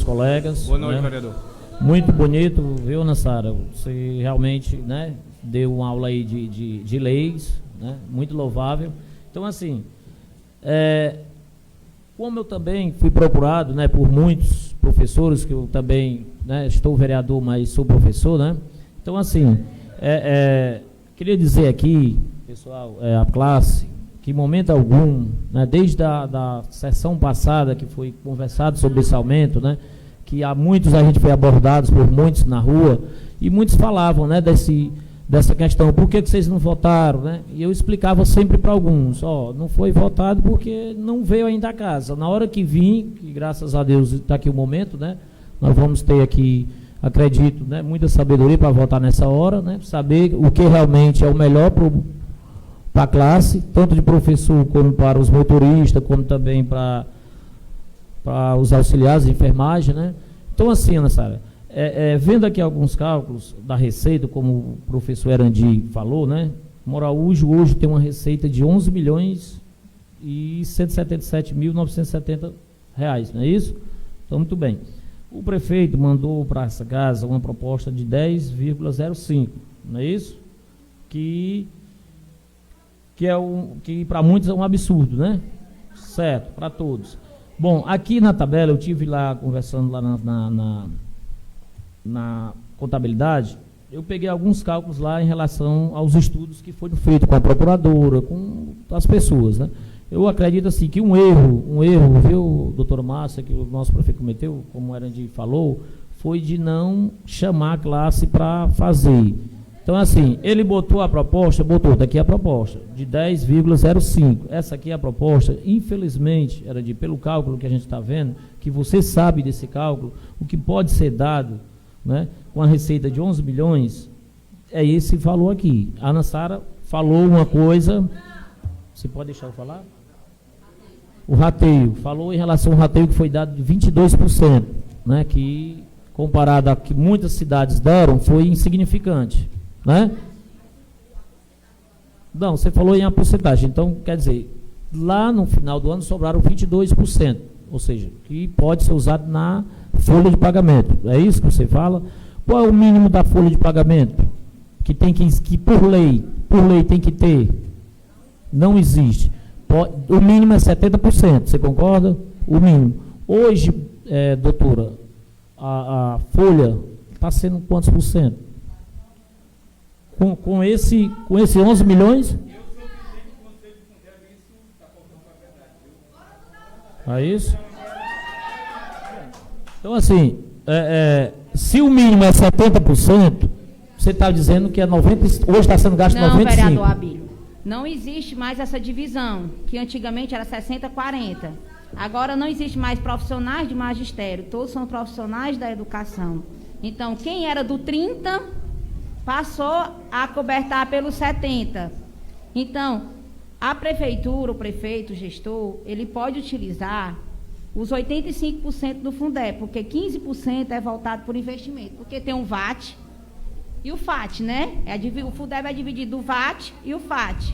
colegas. Boa noite, né? vereador. Muito bonito, viu, Nassara? Você realmente, né, deu uma aula aí de leis, né? Muito louvável. Então, assim, como eu também fui procurado, né, por muitos professores, que eu também, né, estou vereador, mas sou professor, né? Então, assim, queria dizer aqui, pessoal, a classe, que em momento algum, né, desde da sessão passada, que foi conversado sobre esse aumento, né, que há muitos a gente foi abordados por muitos na rua, e muitos falavam, né, dessa questão, por que vocês não votaram, né? E eu explicava sempre para alguns, não foi votado porque não veio ainda a casa. Na hora que vim, que graças a Deus está aqui o momento, né, nós vamos ter aqui, acredito, né, muita sabedoria para votar nessa hora, né, saber o que realmente é o melhor para a classe, tanto de professor como para os motoristas, como também para os auxiliares de enfermagem, né? Então, assim, Ana Sara, vendo aqui alguns cálculos da receita, como o professor Erandi falou, né? Moraújo hoje tem uma receita de 11 milhões e 177.970 reais, não é isso? Então, muito bem. O prefeito mandou para essa casa uma proposta de 10,05, não é isso? Que para muitos é um absurdo, né? Certo, para todos. Bom, aqui na tabela, eu tive lá conversando lá na contabilidade, eu peguei alguns cálculos lá em relação aos estudos que foram feitos com a procuradora, com as pessoas, né? Eu acredito assim que um erro, viu, doutora Márcia, que o nosso prefeito cometeu, como o Erandi falou, foi de não chamar a classe para fazer. Então, assim, ele botou a proposta, daqui a proposta, de 10,05. Essa aqui é a proposta, infelizmente, pelo cálculo que a gente está vendo, que você sabe desse cálculo, o que pode ser dado, né, com a receita de 11 milhões, é esse valor aqui. A Ana Sara falou uma coisa, você pode deixar eu falar? O rateio, falou em relação ao rateio que foi dado de 22%, né, que comparado a que muitas cidades deram, foi insignificante. Né? Não, você falou em a porcentagem, então quer dizer, lá no final do ano sobraram 22%, ou seja, que pode ser usado na folha de pagamento. É isso que você fala? Qual é o mínimo da folha de pagamento? Que por lei tem que ter? Não existe. O mínimo é 70%, você concorda? O mínimo. Hoje, doutora, a folha está sendo quantos por cento? Com esse 11 milhões? É isso? Então, assim, se o mínimo é 70%, você está dizendo que é 90%, hoje está sendo gasto 95%. Não, vereador Abílio, não existe mais essa divisão, que antigamente era 60-40. Agora não existe mais profissionais de magistério, todos são profissionais da educação. Então, quem era do 30%, passou a cobertar pelos 70%. Então, a prefeitura, o prefeito, o gestor, ele pode utilizar os 85% do Fundeb, porque 15% é voltado por investimento, porque tem um VAT e o FAT, né? O Fundeb é dividido do VAT e o FAT.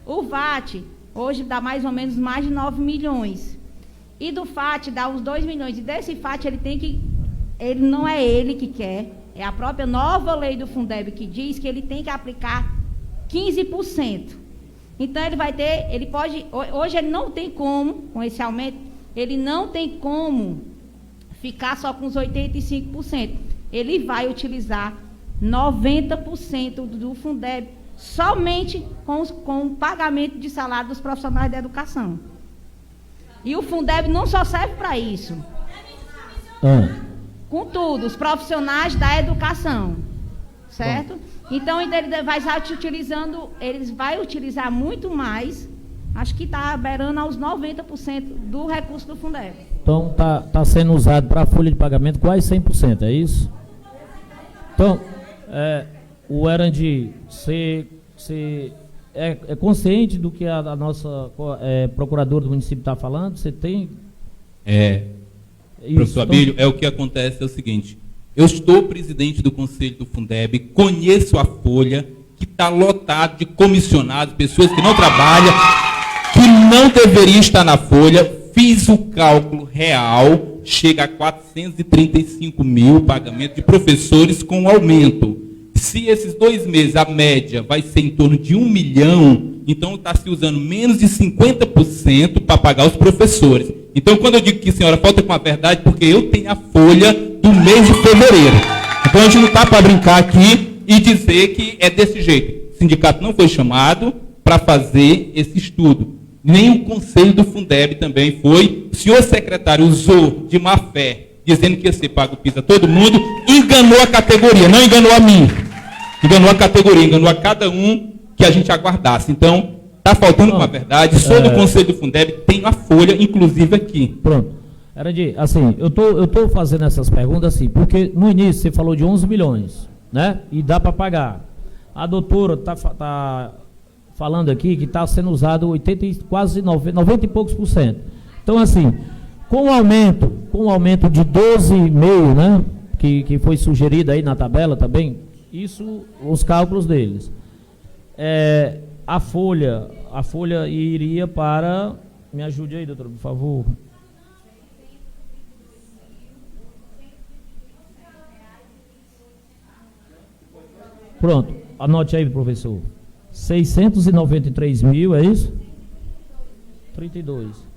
O VAT, hoje, dá mais ou menos mais de 9 milhões. E do FAT dá uns 2 milhões. E desse FAT, ele não é ele que quer, é a própria nova lei do Fundeb que diz que ele tem que aplicar 15%. Então, hoje ele não tem como, com esse aumento, ele não tem como ficar só com os 85%. Ele vai utilizar 90% do Fundeb somente com o pagamento de salário dos profissionais da educação. E o Fundeb não só serve para isso. Contudo, os profissionais da educação, certo? Então, ele vai utilizar muito mais, acho que está beirando aos 90% do recurso do Fundeb. Então, está sendo usado para a folha de pagamento quase 100%, é isso? Então, o Erandi, você é consciente do que a nossa procuradora do município está falando? Você tem... Professor Abílio, o que acontece é o seguinte: eu estou presidente do Conselho do Fundeb, conheço a folha, que está lotado de comissionados, pessoas que não trabalham, que não deveria estar na folha, fiz o cálculo real, chega a 435 mil pagamento de professores com aumento. Se esses 2 meses a média vai ser em torno de 1 milhão, então está se usando menos de 50% para pagar os professores. Então, quando eu digo que, senhora, falta com a verdade, porque eu tenho a folha do mês de fevereiro. Então, a gente não está para brincar aqui e dizer que é desse jeito. O sindicato não foi chamado para fazer esse estudo. Nem o conselho do Fundeb também foi. O senhor secretário usou de má fé, dizendo que ia ser pago o piso a todo mundo, enganou a categoria, não enganou a mim. Enganou a categoria, enganou a cada um que a gente aguardasse. Então, está faltando com a verdade. Sou do conselho do Fundeb, tenho a folha, inclusive, aqui. Pronto. Erandir, assim, eu tô fazendo essas perguntas assim, porque no início você falou de 11 milhões, né? E dá para pagar. A doutora tá falando aqui que está sendo usado 90 e poucos %. Então, assim, com o aumento de 12,5%, né? Que foi sugerido aí na tabela também, isso, os cálculos deles. A folha iria para... Me ajude aí, doutora, por favor. Pronto, anote aí, professor. 693 mil, é isso? 32.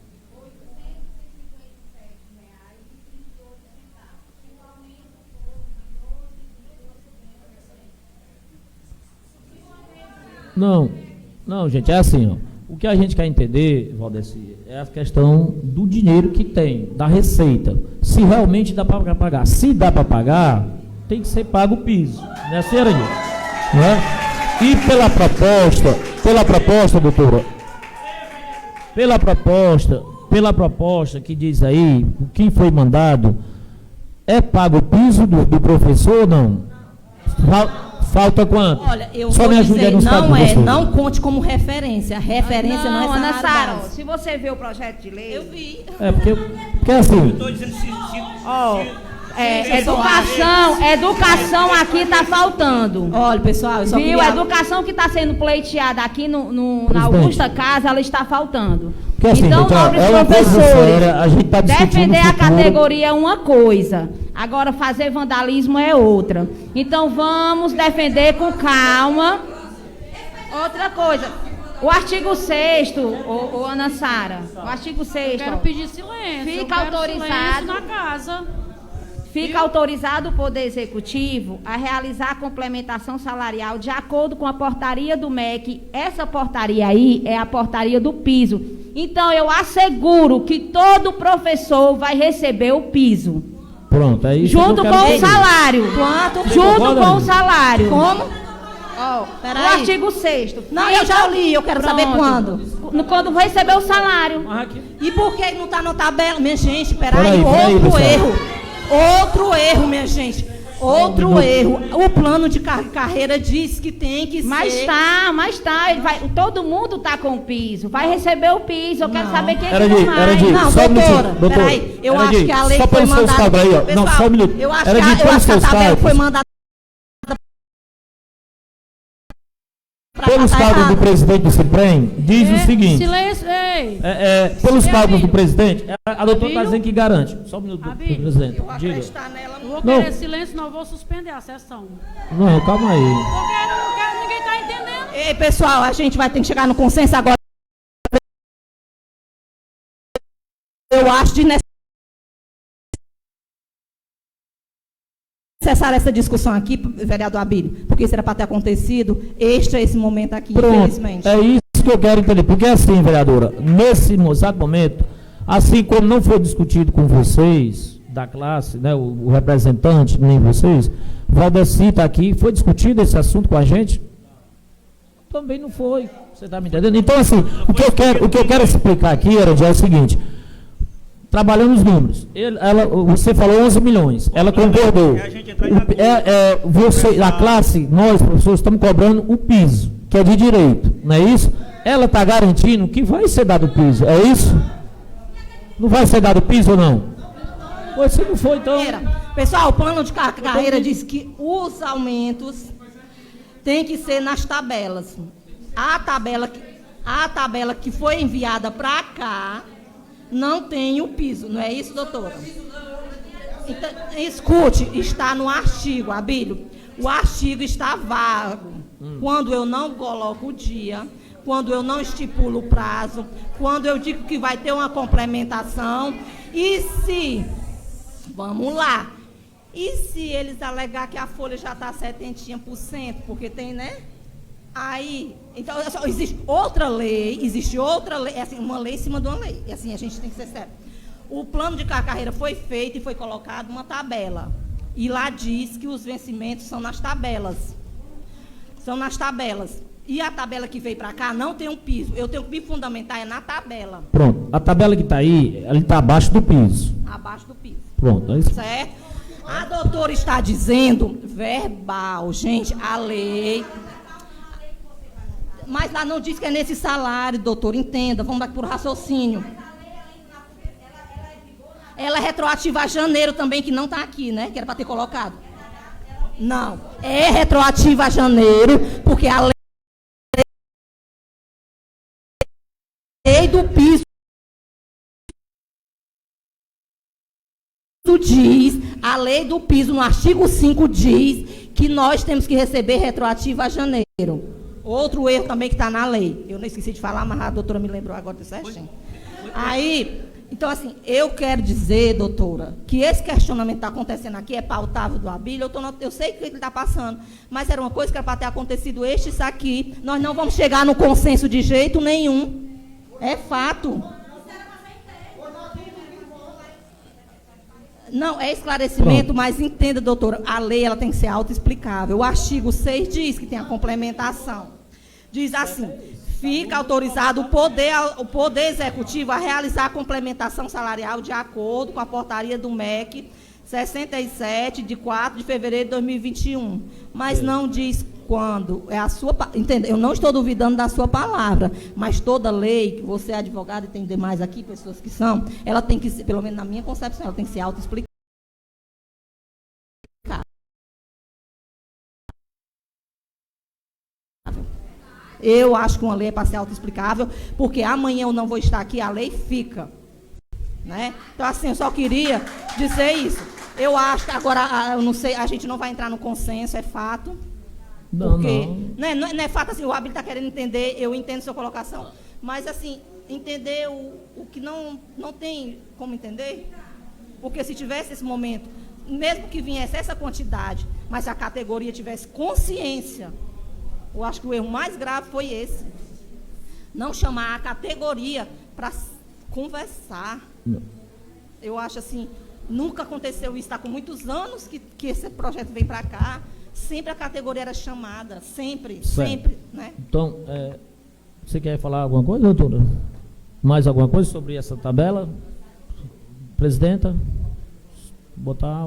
Não, gente, é assim, ó. O que a gente quer entender, Valdeci, é a questão do dinheiro que tem, da receita. Se realmente dá para pagar. Se dá para pagar, tem que ser pago o piso. Não é assim, Aranil? Não é? E pela proposta, doutora, pela proposta que diz aí, o que foi mandado, é pago o piso do professor ou não? Falta quanto? Olha, eu só vou me ajude dizer, aí nos cálculos, não conte como referência. A referência não é Ana salário Sara, base. se você vê o projeto de lei... Eu vi. Porque assim... Estou dizendo educação aqui está faltando. Olha, pessoal, eu só Viu? queria... A educação que está sendo pleiteada aqui na Augusta Casa, ela está faltando. Porque, assim, então, doutora, nobres é uma coisa professores, séria, a gente tá discutindo defender o a futuro. categoria é uma coisa, agora fazer vandalismo é outra. Então, vamos defender com calma. Outra coisa, o artigo 6º, ô Ana Sara, o artigo 6º... Eu quero pedir silêncio. Fica autorizado na casa. Fica autorizado o Poder Executivo a realizar a complementação salarial de acordo com a portaria do MEC. Essa portaria aí é a portaria do piso. Então, eu asseguro que todo professor vai receber o piso. Pronto, é isso. Junto com o salário. Quanto? Junto com o salário. Como? O Peraí. artigo 6º. Não, eu já li, eu quero saber quando. Quando receber o salário. E por que não está na tabela? Minha gente, Peraí, outro pessoal. erro. Outro erro, minha gente. Outro erro. O plano de carreira diz que tem que Mas ser... mas tá. Todo mundo tá com o piso. Vai receber o piso. Eu quero saber quem é que Erandir, vai. Erandir, Não, só um doutora, minutinho, peraí. Eu Erandir, acho que a lei só foi pelos seus mandada... cálculos aí, ó. Pessoal, Não, só um minuto. Eu acho Erandir, que a pelos seus tabela foi cálculos, mandada... pelos cálculos do presidente do CIPREM, diz o seguinte... Silêncio, ei. Pelos cálculos do Abílio. presidente, a doutora está Abílio. dizendo que garante. Só um minuto, Abílio. presidente. Eu vou Diga. acreditar nela. Eu vou Não. querer silêncio, não vou suspender a sessão. Não, calma aí. Porque ninguém está entendendo. Ei, pessoal, a gente vai ter que chegar no consenso agora. Eu acho necessária essa discussão aqui, vereador Abílio, porque isso era para ter acontecido esse momento aqui, Pronto, infelizmente. é isso que eu quero entender. Porque assim, vereadora, nesse exato momento, assim como não foi discutido com vocês, da classe, né, o representante, nem vocês, Valdeci está aqui, foi discutido esse assunto com a gente? Também não foi, você está me entendendo? Então, assim, o que eu quero explicar aqui, Erandir, é o seguinte, trabalhando os números, você falou 11 milhões, ela concordou, a classe, nós, professores, estamos cobrando o piso, que é de direito, não é isso? Ela está garantindo que vai ser dado o piso, é isso? Não vai ser dado o piso ou não? Você não foi, então... Pessoal, o plano de carreira diz que os aumentos têm que ser nas tabelas. A tabela que foi enviada para cá não tem o piso, não é isso, doutora? Então, escute, está no artigo, Abílio. O artigo está vago. Quando eu não coloco o dia, quando eu não estipulo o prazo, quando eu digo que vai ter uma complementação, e se, vamos lá, e se eles alegar que a folha já está 70%, porque tem, né? Aí, então, existe outra lei, é assim, uma lei em cima de uma lei, e assim, a gente tem que ser sério. O plano de carreira foi feito e foi colocado uma tabela, e lá diz que os vencimentos são nas tabelas. São nas tabelas. E a tabela que veio para cá não tem um piso. Eu tenho que me fundamentar é na tabela. Pronto. A tabela que está aí, ela está abaixo do piso. Abaixo do piso. Pronto. É isso. Certo? A doutora está dizendo, verbal, gente, a lei. Mas lá não diz que é nesse salário, doutor, entenda. Vamos dar por raciocínio. Ela é retroativa a janeiro também, que não está aqui, né? Que era para ter colocado. Não. É retroativa a janeiro, porque a lei do piso diz, a lei do piso no artigo 5 diz que nós temos que receber retroativa a janeiro. Outro erro também que está na lei. Eu não esqueci de falar, mas a doutora me lembrou agora de certinho. Aí, então assim, eu quero dizer, doutora, que esse questionamento que está acontecendo aqui é pautável do Abílio, eu sei que ele está passando, mas era uma coisa que era para ter acontecido isso aqui. Nós não vamos chegar no consenso de jeito nenhum. É fato. Não, é esclarecimento, mas entenda, doutora, a lei ela tem que ser autoexplicável. O artigo 6 diz que tem a complementação. Diz assim, fica autorizado o poder executivo a realizar a complementação salarial de acordo com a portaria do MEC 67, de 4 de fevereiro de 2021. Mas não diz quando. É a sua, entenda, eu não estou duvidando da sua palavra, mas toda lei, que você é advogado e tem demais aqui, pessoas que são, ela tem que ser, pelo menos na minha concepção, ela tem que ser autoexplicável. Eu acho que uma lei é para ser autoexplicável, porque amanhã eu não vou estar aqui, a lei fica. Né? Então, assim, eu só queria dizer isso. Eu acho que agora, eu não sei, a gente não vai entrar no consenso, é fato. Porque não é fato assim, o Abílio está querendo entender, eu entendo sua colocação, mas assim, entender o que não tem como entender, porque se tivesse esse momento, mesmo que viesse essa quantidade, mas se a categoria tivesse consciência, eu acho que o erro mais grave foi esse. Não chamar a categoria para conversar. Não. Eu acho assim, nunca aconteceu isso, está com muitos anos que esse projeto vem para cá. Sempre a categoria era chamada, sempre, né? Então, você quer falar alguma coisa, doutora? Mais alguma coisa sobre essa tabela? Presidenta, botar